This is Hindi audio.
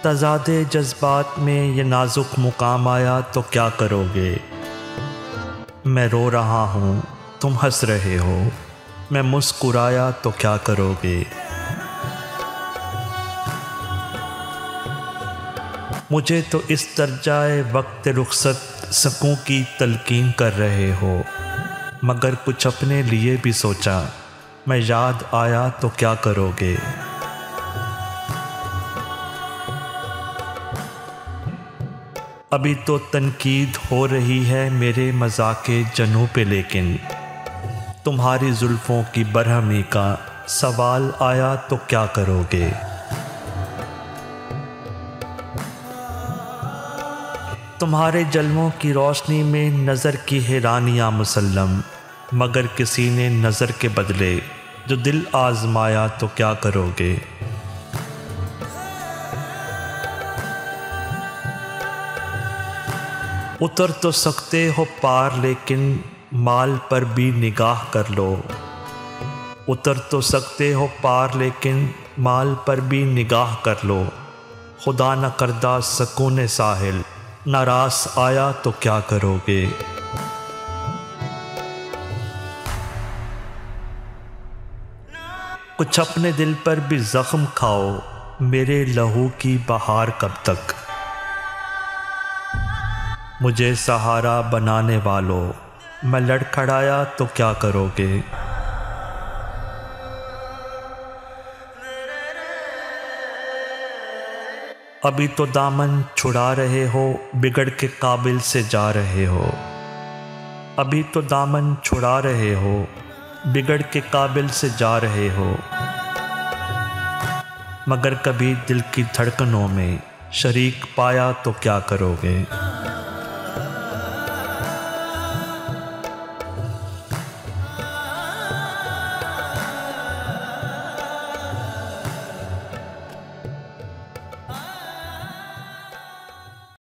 तज़ादे जज्बात में ये नाजुक मुकाम आया तो क्या करोगे। मैं रो रहा हूँ तुम हंस रहे हो, मैं मुस्कुराया तो क्या करोगे। मुझे तो इस दर्जाए वक्त रुखसत सकूं की तलकीन कर रहे हो, मगर कुछ अपने लिए भी सोचा, मैं याद आया तो क्या करोगे। अभी तो तनकीद हो रही है मेरे मज़ाक़े जनू पे, लेकिन तुम्हारी जुल्फ़ों की बरहमी का सवाल आया तो क्या करोगे। तुम्हारे जलवों की रोशनी में नज़र की हैरानियाँ मुसल्लम, मगर किसी ने नज़र के बदले जो दिल आज़माया तो क्या करोगे। उतर तो सकते हो पार, लेकिन माल पर भी निगाह कर लो। उतर तो सकते हो पार, लेकिन माल पर भी निगाह कर लो। खुदा न करदा सकून साहिल नारास आया तो क्या करोगे। कुछ अपने दिल पर भी जख्म खाओ, मेरे लहू की बहार कब तक। मुझे सहारा बनाने वालों, मैं लड़खड़ाया तो क्या करोगे। अभी तो दामन छुड़ा रहे हो, बिगड़ के काबिल से जा रहे हो। अभी तो दामन छुड़ा रहे हो, बिगड़ के काबिल से जा रहे हो, मगर कभी दिल की धड़कनों में शरीक पाया तो क्या करोगे।